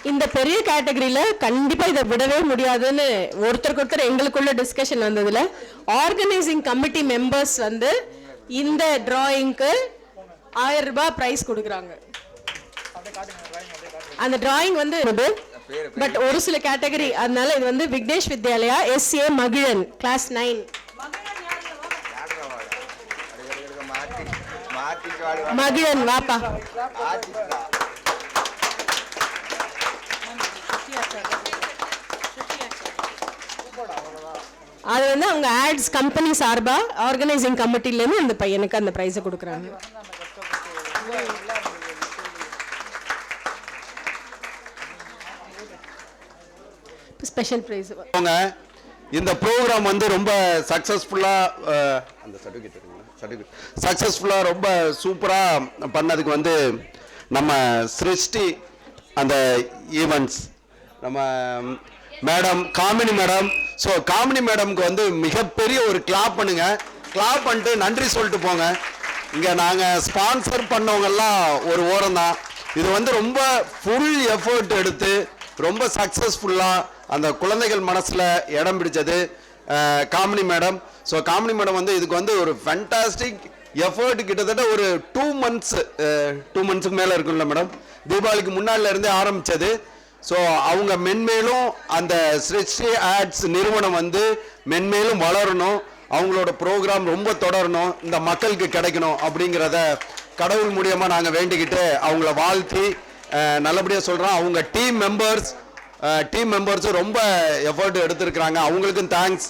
இந்த பெரிய கேட்டகரியில கண்டிப்பா இதை விடவே முடியாதுன்னு ஒருத்தருக்கு ஒருத்தர் எங்களுக்குள்ள டிஸ்கஷன் வந்ததுல ஆர்கனைசிங் கமிட்டி மெம்பர்ஸ் வந்து இந்த டிராயிங்க்கு 1000 ரூபாய் பிரைஸ் கொடுக்குறாங்க. அந்த டிராயிங் வந்து பட் ஒரு சில கேட்டகரி, அதனால இது வந்து விக்னேஷ் வித்யாலயா SA மகிழன் கிளாஸ் 9. மகிழன் வாப்பா. அது வந்து அவங்க ஆட்ஸ் கம்பெனி சார்பா ஆர்கனைசிங் கமிட்டிலேருந்து அந்த பையனுக்கு அந்த ப்ரைஸை கொடுக்குறாங்க. Special price. இந்த ப்ரோக்ராம் வந்து ரொம்ப சக்ஸஸ்ஃபுல்லாக அந்த சக்ஸஸ்ஃபுல்லாக ரொம்ப சூப்பராக பண்ணதுக்கு வந்து நம்ம சிருஷ்டி அந்த ஈவெண்ட்ஸ் நம்ம madam Kamini madam. So Kamini மேடம்க்கு வந்து மிகப்பெரிய ஒரு கிளாப் பண்ணுங்க. கிளாப் பண்ணிட்டு நன்றி சொல்லிட்டு போங்க. இங்கே நாங்கள் ஸ்பான்சர் பண்ணவங்கெல்லாம் ஒரு ஓரம் தான். இது வந்து ரொம்ப ஃபுல் எஃபர்ட் எடுத்து ரொம்ப சக்ஸஸ்ஃபுல்லாக அந்த குழந்தைகள் மனசில் இடம் பிடிச்சது Kamini madam. So Kamini madam வந்து இதுக்கு வந்து ஒரு ஃபேண்டாஸ்டிக் எஃபர்ட் கிட்டத்தட்ட ஒரு 2 மந்த்ஸுக்கு மேலே இருக்குல்ல மேடம், தீபாவளிக்கு முன்னாடில இருந்தே ஆரம்பித்தது. ஸோ அவங்க மென்மேலும் அந்த சிருஷ்டி ஆட்ஸ் நிறுவனம் வந்து மென்மேலும் வளரணும், அவங்களோட ப்ரோக்ராம் ரொம்ப தொடரணும், இந்த மக்களுக்கு கிடைக்கணும் அப்படிங்கிறத கடவுள் மூலியமாக நாங்கள் வேண்டிக்கிட்டு அவங்கள வாழ்த்தி நல்லபடியாக சொல்கிறோம். அவங்க டீம் மெம்பர்ஸும் ரொம்ப எஃபர்ட் எடுத்திருக்கிறாங்க. அவங்களுக்கும் தேங்க்ஸ்.